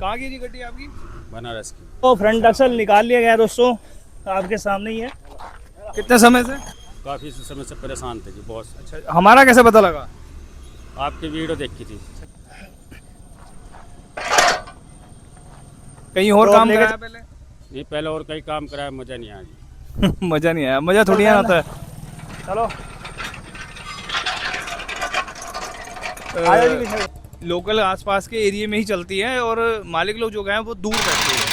कहाँ की थी गड्डी आपकी? बनारस की। तो फ्रंट एक्सल निकाल लिया गया दोस्तों, आपके सामने ही है। कितने समय से? काफ़ी समय से परेशान थे जी, बहुत। अच्छा, हमारा कैसे पता लगा? आपकी वीडियो देखी थी। कहीं और तो काम लेके कराया पहले? नहीं, पहले और कई काम कराया, मज़ा नहीं आया जी। मजा नहीं आया, मजा थोड़ी आना आता है। चलो लोकल आसपास के एरिया में ही चलती है और मालिक लोग जो गए हैं वो दूर बैठे हैं।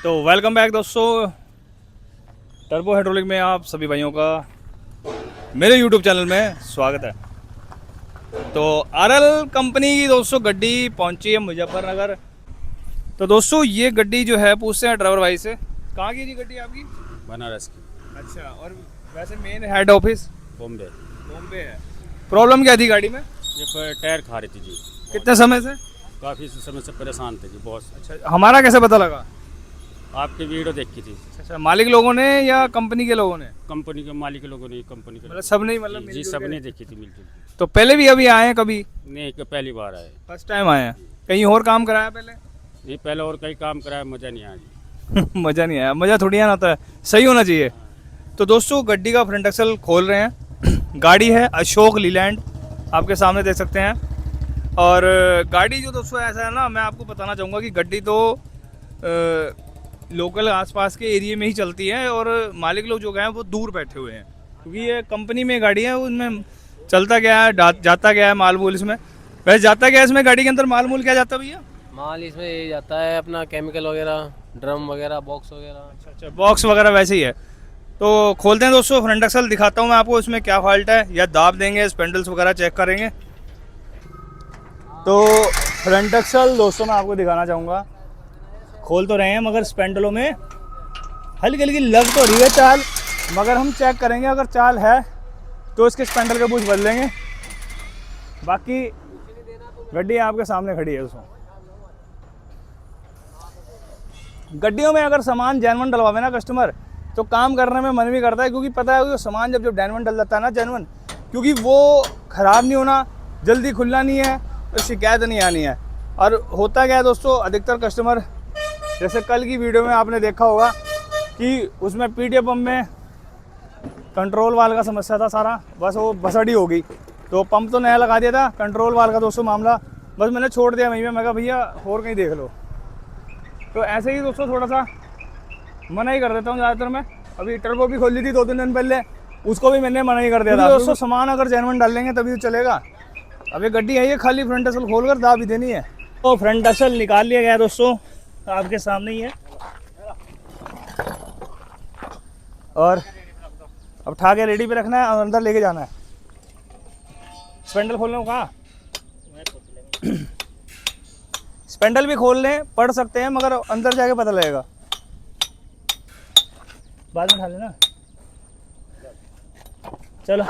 तो वेलकम बैक दोस्तों, टर्बो हाइड्रोलिक में आप सभी भाइयों का मेरे YouTube चैनल में स्वागत है। तो आरएल कंपनी की दोस्तों गड्डी पहुंची है मुजफ्फरनगर। तो दोस्तों ये गड्डी जो है पूछते हैं ड्राइवर भाई से, कहाँ की थी गड्डी आपकी? बनारस की। अच्छा, और वैसे main head office Bombay. Bombay है। प्रॉब्लम क्या थी गाड़ी में? ये टायर खा रही थी जी। कितने समय से? काफ़ी समय से परेशान थे जी, बहुत। अच्छा, हमारा कैसे पता लगा? आपकी वीडियो देखी थी। अच्छा, मालिक लोगों ने या कंपनी के लोगों ने? कंपनी के मालिक के लोगों ने, कंपनी के मतलब सब नहीं, मतलब जी, मिलजुल सब के? ने देखी थी मिलजुल। तो पहले भी अभी आए हैं कभी? नहीं, पहली बार आए। फर्स्ट टाइम आए हैं। कहीं और काम कराया पहले? नहीं, पहले और कई काम कराया, मज़ा नहीं आया जी। मज़ा नहीं आया, मज़ा थोड़ी आना आता है, सही होना चाहिए। तो दोस्तों गड्डी का फ्रंट एक्सल खोल रहे हैं। गाड़ी है अशोक लीलैंड, आपके सामने देख सकते हैं। और गाड़ी जो दोस्तों ऐसा है ना, मैं आपको बताना चाहूँगा कि गड्डी तो लोकल आसपास के एरिया में ही चलती है और मालिक लोग जो गए हैं वो दूर बैठे हुए हैं, क्योंकि ये कंपनी में गाड़ी है, उनमें चलता क्या है, जाता क्या है माल मूल इसमें। वैसे जाता क्या है इसमें गाड़ी के अंदर, माल मूल क्या जाता है भैया? माल इसमें ये जाता है अपना केमिकल वगैरह, ड्रम वगैरह, बॉक्स वगैरह। अच्छा, बॉक्स वगैरह वैसे ही है। तो खोलते हैं दोस्तों, फ्रंट एक्सल दिखाता हूँ मैं आपको इसमें क्या फॉल्ट है, या दाब देंगे, स्पेंडल्स वगैरह चेक करेंगे। तो फ्रंट एक्सल दोस्तों मैं आपको दिखाना चाहूँगा, खोल तो रहे हैं मगर स्पेंडलों में हल्की हल्की लग तो रही है चाल, मगर हम चेक करेंगे, अगर चाल है तो इसके स्पेंडल के बूझ बदलेंगे। बाकी गड्डी आपके सामने खड़ी है। उसमें गड्डियों में अगर सामान जेन्युइन डलवावे ना कस्टमर, तो काम करने में मन भी करता है, क्योंकि पता है वो सामान जब जेन्युइन डल जाता है ना, जेन्युइन, क्योंकि वो ख़राब नहीं होना, जल्दी खुलना नहीं है, तो शिकायत नहीं आनी है। और होता क्या है दोस्तों, अधिकतर कस्टमर, जैसे कल की वीडियो में आपने देखा होगा कि उसमें पीटीए पंप में कंट्रोल वाल का समस्या था सारा, बस वो बसड़ी हो गई। तो पंप तो नया लगा दिया था, कंट्रोल वाल का दोस्तों मामला बस मैंने छोड़ दिया वहीं में। मैं कहा भैया और कहीं देख लो। तो ऐसे ही दोस्तों थोड़ा सा मना ही कर देता हूँ ज़्यादातर मैं। अभी टर्बो भी खोल ली थी 2-3 दिन पहले, उसको भी मैंने मना ही कर दिया था। दोस्तों सामान अगर जेन्युइन डाल लेंगे तभी तो चलेगा। अब ये गड्डी है, ये खाली फ्रंट एक्सल खोल कर दाब भी देनी है। तो फ्रंट एक्सल निकाल लिया गया दोस्तों, आपके सामने ही है। और अब उठा के रेडी पे रखना है और अंदर लेके जाना है। स्पेंडल खोलने को कहा? स्पेंडल भी खोल लें, पढ़ सकते हैं, मगर अंदर जाके पता लगेगा, बाद में उठा लेना। चलो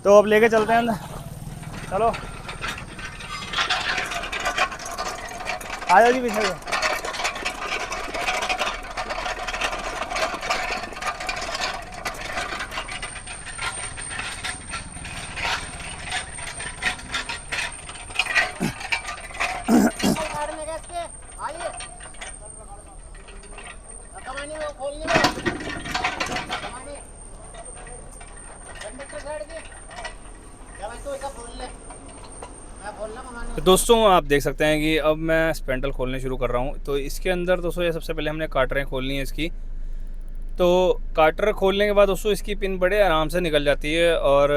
तो अब लेके चलते हैं अंदर। चलो आ जाओ जी पीछे से। तो दोस्तों आप देख सकते हैं कि अब मैं स्पेंडल खोलने शुरू कर रहा हूँ। तो इसके अंदर दोस्तों ये सबसे पहले हमने काटरें खोलनी है इसकी। तो काटर खोलने के बाद दोस्तों इसकी पिन बड़े आराम से निकल जाती है, और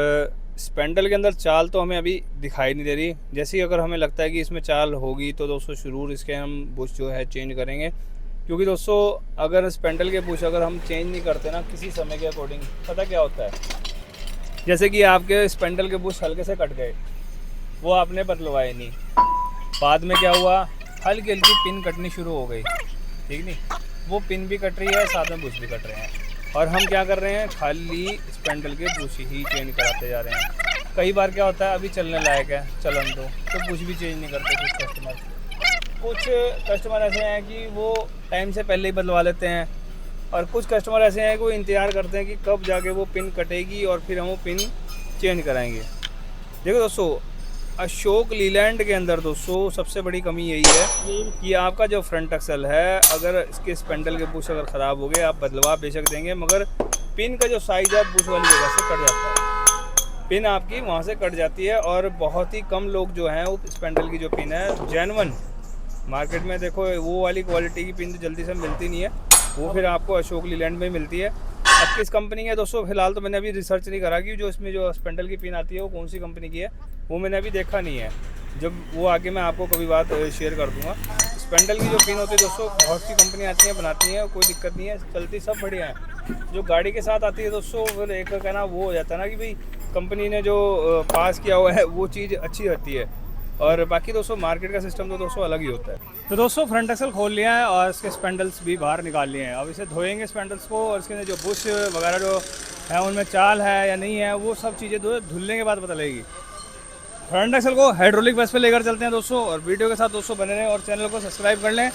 स्पेंडल के अंदर चाल तो हमें अभी दिखाई नहीं दे रही। जैसे ही अगर हमें लगता है कि इसमें चाल होगी तो दोस्तों ज़रूर इसके हम बुश जो है चेंज करेंगे, क्योंकि दोस्तों अगर स्पेंडल के बुश अगर हम चेंज नहीं करते ना किसी समय के अकॉर्डिंग, पता क्या होता है, जैसे कि आपके स्पेंडल के बुश हल्के से कट गए, वो आपने बदलवाए नहीं, बाद में क्या हुआ, हल्की हल्की पिन कटनी शुरू हो गई, ठीक नहीं, वो पिन भी कट रही है, साथ में बुश भी कट रहे हैं, और हम क्या कर रहे हैं, खाली स्पेंडल के बुश ही चेंज कराते जा रहे हैं। कई बार क्या होता है अभी चलने लायक है चलन तो कुछ भी चेंज नहीं करते कुछ कस्टमर। कुछ कस्टमर ऐसे हैं कि वो टाइम से पहले ही बदलवा लेते हैं, और कुछ कस्टमर ऐसे हैं कि वो इंतज़ार करते हैं कि कब जाके वो पिन कटेगी और फिर हम वो पिन चेंज कराएंगे। देखो दोस्तों, अशोक लीलैंड के अंदर दोस्तों सबसे बड़ी कमी यही है कि आपका जो फ्रंट एक्सल है, अगर इसके स्पेंडल के बुश अगर ख़राब हो गए आप बदलवा बेशक देंगे, मगर पिन का जो साइज़ है बुश वाली जगह से कट जाता है, पिन आपकी वहाँ से कट जाती है। और बहुत ही कम लोग जो हैं वो स्पेंडल की जो पिन है जेन्युइन मार्केट में, देखो वो वाली क्वालिटी की पिन तो जल्दी से मिलती नहीं है, वो फिर आपको अशोक लीलैंड में मिलती है। अब किस कंपनी की है दोस्तों फिलहाल तो मैंने अभी रिसर्च नहीं करा कि जो इसमें जो स्पेंडल की पिन आती है वो कौन सी कंपनी की है, वो मैंने अभी देखा नहीं है। जब वो आगे मैं आपको कभी बात शेयर कर दूंगा। स्पेंडल की जो पिन होती है दोस्तों बहुत सी कंपनी आती हैं बनाती हैं, कोई दिक्कत नहीं है, चलती सब बढ़िया है। जो गाड़ी के साथ आती है दोस्तों फिर एक कहना वो हो जाता है ना कि भाई कंपनी ने जो पास किया हुआ है वो चीज़ अच्छी रहती है, और बाकी दोस्तों मार्केट का सिस्टम तो दोस्तों अलग ही होता है। तो दोस्तों फ्रंट एक्सल खोल लिया है और इसके स्पेंडल्स भी बाहर निकाल लिए हैं। अब इसे धोएंगे स्पेंडल्स को, और इसके जो बुश वगैरह जो है उनमें चाल है या नहीं है वो सब चीज़ें धुलने के बाद पता लगेगी। फ्रंट एक्सल को हाइड्रोलिक बस पे लेकर चलते हैं दोस्तों, और वीडियो के साथ दोस्तों बने रहें और चैनल को सब्सक्राइब कर लें।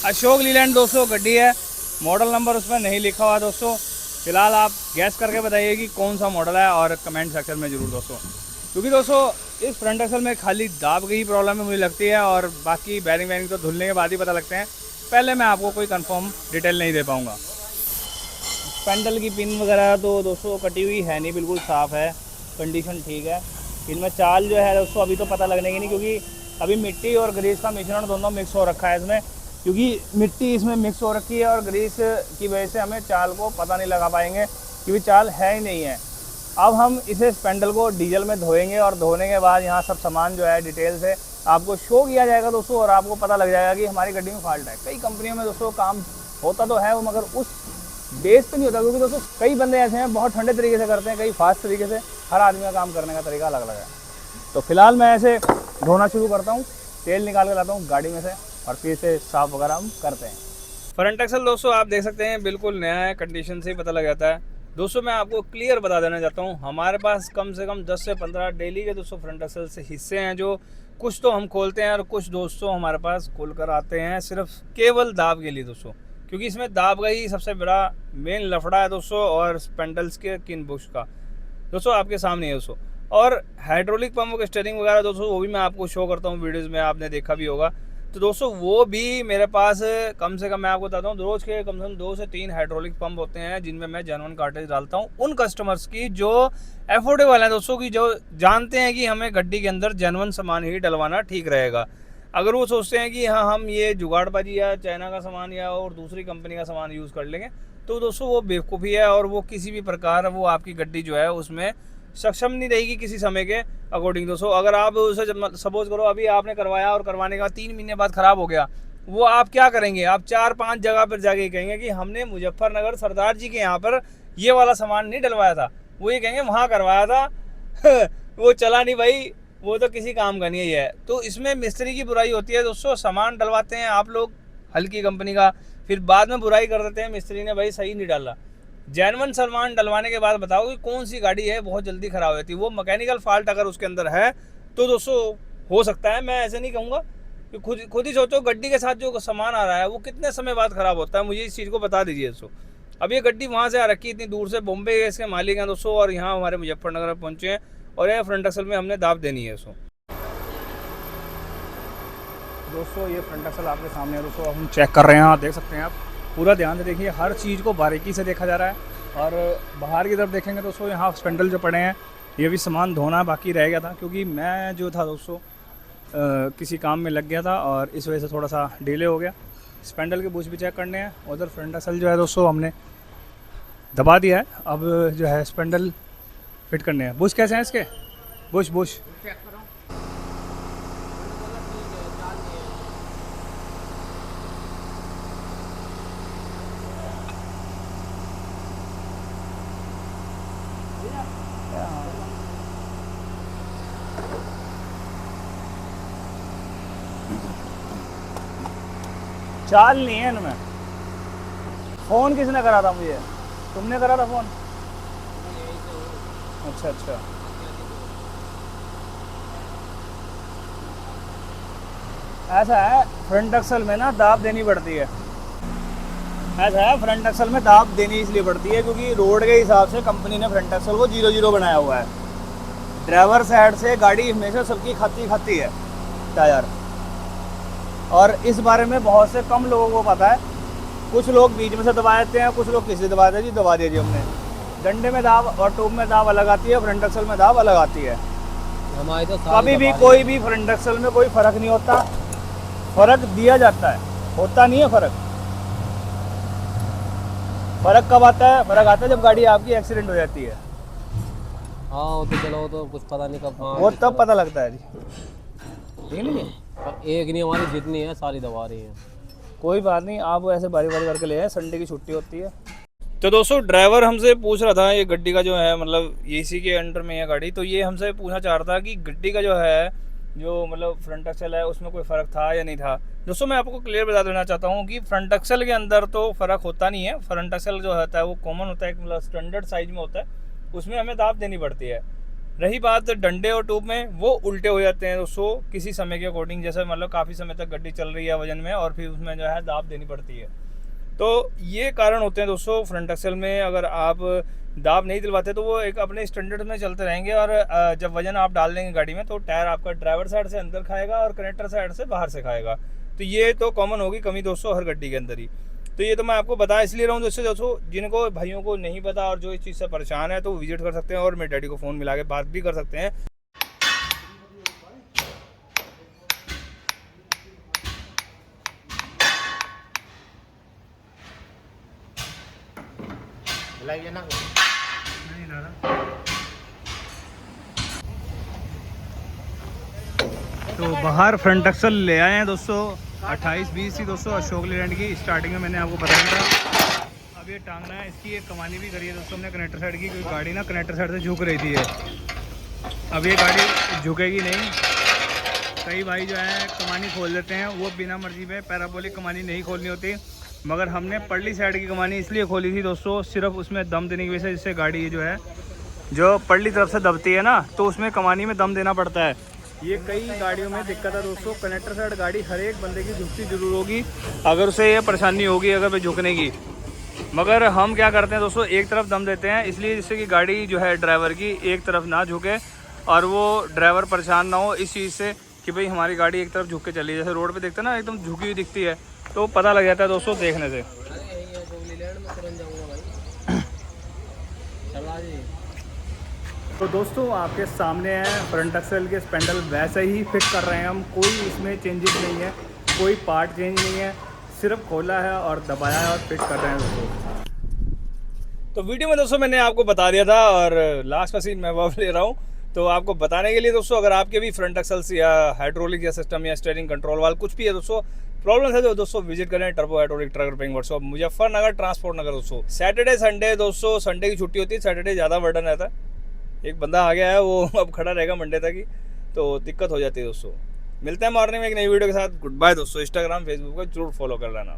अशोक लीलैंड दोस्तों गड्डी है, मॉडल नंबर उसमें नहीं लिखा हुआ दोस्तों, फिलहाल आप गैस करके बताइए कि कौन सा मॉडल है, और कमेंट सेक्शन में ज़रूर दोस्तों। क्योंकि दोस्तों इस फ्रंट एक्सल में खाली दाब की ही प्रॉब्लम है मुझे लगती है, और बाकी बैरिंग वैरिंग तो धुलने के बाद ही पता लगते हैं, पहले मैं आपको कोई कंफर्म डिटेल नहीं दे पाऊँगा। स्पेंडल की पिन वगैरह तो दोस्तों कटी हुई है नहीं, बिल्कुल साफ़ है, कंडीशन ठीक है। इनमें चाल जो है दोस्तों अभी तो पता लगने की नहीं, क्योंकि अभी मिट्टी और ग्रीस का मिश्रण दोनों मिक्स हो रखा है इसमें, क्योंकि मिट्टी इसमें मिक्स हो रखी है और ग्रीस की वजह से हमें चाल को पता नहीं लगा पाएंगे, क्योंकि चाल है ही नहीं है। अब हम इसे स्पेंडल को डीजल में धोएंगे, और धोने के बाद यहाँ सब सामान जो है डिटेल से आपको शो किया जाएगा दोस्तों, और आपको पता लग जाएगा कि हमारी गड्डी में फॉल्ट है। कई कंपनियों में दोस्तों काम होता तो है वो, मगर उस बेस पे नहीं होता, क्योंकि दोस्तों कई बंदे ऐसे हैं बहुत ठंडे तरीके से करते हैं, कई फास्ट तरीके से, हर आदमी का काम करने का तरीका अलग अलग है। तो फिलहाल मैं ऐसे धोना शुरू करता हूँ, तेल निकाल के लाता हूँ गाड़ी में से, और फिर से साफ वगैरह हम करते हैं। फ्रंट एक्सल दोस्तों आप देख सकते हैं बिल्कुल नया है, कंडीशन से ही पता लग जाता है। दोस्तों मैं आपको क्लियर बता देना चाहता हूँ, हमारे पास कम से कम 10 से 15 डेली के दोस्तों फ्रंट एक्सल से हिस्से हैं, जो कुछ तो हम खोलते हैं और कुछ दोस्तों हमारे पास खोल कर आते हैं सिर्फ केवल दाब के लिए दोस्तों, क्योंकि इसमें दाब का ही सबसे बड़ा मेन लफड़ा है दोस्तों, और स्पेंडल्स के किन बुश का दोस्तों आपके सामने है दोस्तों। और हाइड्रोलिक पंप के स्टीयरिंग वगैरह दोस्तों वो भी मैं आपको शो करता हूँ वीडियोज़ में, आपने देखा भी होगा। तो दोस्तों वो भी मेरे पास कम से कम मैं आपको बताता हूँ रोज़ के कम से कम 2 से 3 हाइड्रोलिक पंप होते हैं, जिनमें मैं जेन्युइन कार्टेज डालता हूँ उन कस्टमर्स की जो एफोर्डेबल हैं दोस्तों, की जो जानते हैं कि हमें गड्डी के अंदर जेन्युइन सामान ही डलवाना ठीक रहेगा। अगर वो सोचते हैं कि हाँ हम ये जुगाड़बाजी या चाइना का सामान या और दूसरी कंपनी का सामान यूज़ कर लेंगे, तो दोस्तों वो बेवकूफ़ी है, और वो किसी भी प्रकार वो आपकी गड्डी जो है उसमें सक्षम नहीं रहेगी किसी समय के अकॉर्डिंग दोस्तों। अगर आप उसे सपोज करो अभी आपने करवाया और करवाने का 3 महीने बाद ख़राब हो गया, वो आप क्या करेंगे, आप 4-5 जगह पर जाके कहेंगे कि हमने मुजफ्फरनगर सरदार जी के यहाँ पर ये वाला सामान नहीं डलवाया था, वो ये कहेंगे वहाँ करवाया था वो चला नहीं भाई, वो तो किसी काम का नहीं है। तो इसमें मिस्त्री की बुराई होती है दोस्तों, सामान डलवाते हैं आप लोग हल्की कंपनी का, फिर बाद में बुराई कर देते हैं मिस्त्री ने भाई सही नहीं डाला। जेन्युइन सामान डलवाने के बाद बताओ कि कौन सी गाड़ी है बहुत जल्दी ख़राब होती है। वो मैकेनिकल फॉल्ट अगर उसके अंदर है तो दोस्तों हो सकता है, मैं ऐसे नहीं कहूँगा कि खुद ही सोचो गड्डी के साथ जो सामान आ रहा है वो कितने समय बाद ख़राब होता है, मुझे इस चीज़ को बता दीजिए दोस्तों। अब ये गड्डी वहाँ से आ रखी इतनी दूर से, बॉम्बे इसके मालिक हैं दोस्तों, और यहाँ हमारे मुजफ्फरनगर में पहुँचे हैं, और ये फ्रंट एक्सल में हमने दाब देनी है दोस्तों। ये फ्रंट एक्सल आपके सामने है दोस्तों, हम चेक कर रहे हैं, आप देख सकते हैं, आप पूरा ध्यान से देखिए, हर चीज़ को बारीकी से देखा जा रहा है। और बाहर की तरफ देखेंगे दोस्तों, यहाँ स्पेंडल जो पड़े हैं ये भी सामान धोना बाकी रह गया था, क्योंकि मैं जो था दोस्तों किसी काम में लग गया था, और इस वजह से थोड़ा सा डिले हो गया। स्पेंडल के बुश भी चेक करने हैं, उधर फ्रंट एक्सल जो है दोस्तों हमने दबा दिया है, अब जो है स्पेंडल फिट करने हैं। बुश कैसे हैं इसके, बुश चाल नहीं है इनमें। फ़ोन किसने करा था मुझे, तुमने करा था फ़ोन? अच्छा, ऐसा है फ्रंट एक्सल में ना दाब देनी पड़ती है। ऐसा है फ्रंट एक्सल में दाब देनी इसलिए पड़ती है क्योंकि रोड के हिसाब से कंपनी ने फ्रंट एक्सल को 0-0 बनाया हुआ है। ड्राइवर साइड से गाड़ी हमेशा सबकी खाती है टायर, और इस बारे में बहुत से कम लोगों को पता है। कुछ लोग बीच में से दबा देते हैं, कुछ लोग किसी दबा देते जी दबा दिया जी हमने। डंडे में दाब और ट्यूब में दाब अलग आती है, फ्रंट एक्सल में दाब अलग आती है। हमारी तो कभी भी कोई भी फ्रंट एक्सल में कोई फ़र्क नहीं होता, फ़र्क दिया जाता है, होता नहीं है फ़र्क। फ़र्क कब आता है? फ़र्क आता है जब गाड़ी आपकी एक्सीडेंट हो जाती है, हाँ वो तो चलो, वो तो कुछ पता नहीं कब वो तब पता लगता है जी। ठीक नहीं है, पर एक नहीं, हमारी जितनी है सारी दबा रही है। कोई बात नहीं, आप ऐसे बारी बारी करके ले आए, संडे की छुट्टी होती है। तो दोस्तों ड्राइवर हमसे पूछ रहा था, ये गड्डी का जो है मतलब इसी के अंडर में है गाड़ी, तो ये हमसे पूछना चाह रहा था कि गड्डी का जो है जो मतलब फ्रंट एक्सल है उसमें कोई फ़र्क था या नहीं था। दोस्तों मैं आपको क्लियर बता देना चाहता हूँ कि फ्रंट एक्सल के अंदर तो फ़र्क होता नहीं है। फ्रंट एक्सल जो होता है वो कॉमन होता है, मतलब स्टैंडर्ड साइज में होता है, उसमें हमें दाब देनी पड़ती है। रही बात डंडे और ट्यूब में, वो उल्टे हो जाते हैं दोस्तों किसी समय के अकॉर्डिंग, जैसे मतलब काफ़ी समय तक गड्डी चल रही है वजन में, और फिर उसमें जो है दाब देनी पड़ती है। तो ये कारण होते हैं दोस्तों फ्रंट एक्सल में। अगर आप दाब नहीं दिलवाते तो वो एक अपने स्टैंडर्ड में चलते रहेंगे, और जब वजन आप डाल देंगे गाड़ी में तो टायर आपका ड्राइवर साइड से अंदर खाएगा और कनेक्टर साइड से बाहर से खाएगा। तो ये तो कॉमन होगी कमी दोस्तों हर गड्डी के अंदर ही। तो ये तो मैं आपको बता इसलिए रहा हूँ दोस्तों जिनको भाइयों को नहीं पता और जो इस चीज़ से परेशान है तो वो विजिट कर सकते हैं, और मेरे डैडी को फ़ोन मिला के बात भी कर सकते हैं। तो बाहर फ्रंट एक्सल ले आए हैं दोस्तों 28-20 थी दोस्तों अशोक लेलैंड की। स्टार्टिंग में मैंने आपको बताया था। अब ये टांगना है, इसकी एक कमानी भी करी है दोस्तों हमने कनेक्टर साइड की, क्योंकि गाड़ी ना कनेक्टर साइड से झुक रही थी। अब ये गाड़ी झुकेगी नहीं। कई भाई जो है कमानी खोल देते हैं, वो बिना मर्जी पे पैराबोलिक कमानी नहीं खोलनी होती, मगर हमने पल्ली साइड की कमानी इसलिए खोली थी दोस्तों सिर्फ उसमें दम देने की वजह से, जिससे गाड़ी जो है जो पल्ली तरफ से दबती है ना तो उसमें कमानी में दम देना पड़ता है। ये कई गाड़ियों में दिक्कत है दोस्तों, कनेक्टर साइड गाड़ी हर एक बंदे की झुकती जरूर होगी, अगर उसे ये परेशानी होगी अगर वे झुकने की। मगर हम क्या करते हैं दोस्तों एक तरफ दम देते हैं, इसलिए जिससे कि गाड़ी जो है ड्राइवर की एक तरफ ना झुके और वो ड्राइवर परेशान ना हो इस चीज़ से कि भाई हमारी गाड़ी एक तरफ झुक के चली। जैसे रोड पे देखते हैं ना एकदम झुकी हुई दिखती है तो पता लग जाता है दोस्तों देखने से। तो दोस्तों आपके सामने है फ्रंट एक्सल के स्पेंडल, वैसे ही फिट कर रहे हैं हम, कोई इसमें चेंजेस नहीं है, कोई पार्ट चेंज नहीं है, सिर्फ खोला है और दबाया है और फिट कर रहे हैं दोस्तों। तो वीडियो में दोस्तों मैंने आपको बता दिया था और लास्ट का सीन मैं वापस ले रहा हूँ तो आपको बताने के लिए दोस्तों, अगर आपके भी फ्रंट एक्सल्स या हाइड्रोलिक या सिस्टम या स्टीयरिंग कंट्रोल वाल कुछ भी है दोस्तों प्रॉब्लम है तो दोस्तों विजिट करें turbo hydraulic truck repairing workshop Muzaffarnagar transport Nagar दोस्तों। सैटरडे संडे दोस्तों, संडे की छुट्टी होती है, सैटरडे ज़्यादा बर्डन रहता है। एक बंदा आ गया है वो अब खड़ा रहेगा मंडे तक ही, तो दिक्कत हो जाती है दोस्तों। मिलते हैं मॉर्निंग में एक नई वीडियो के साथ। गुड बाय दोस्तों। इंस्टाग्राम फेसबुक को जरूर फॉलो कर लेना।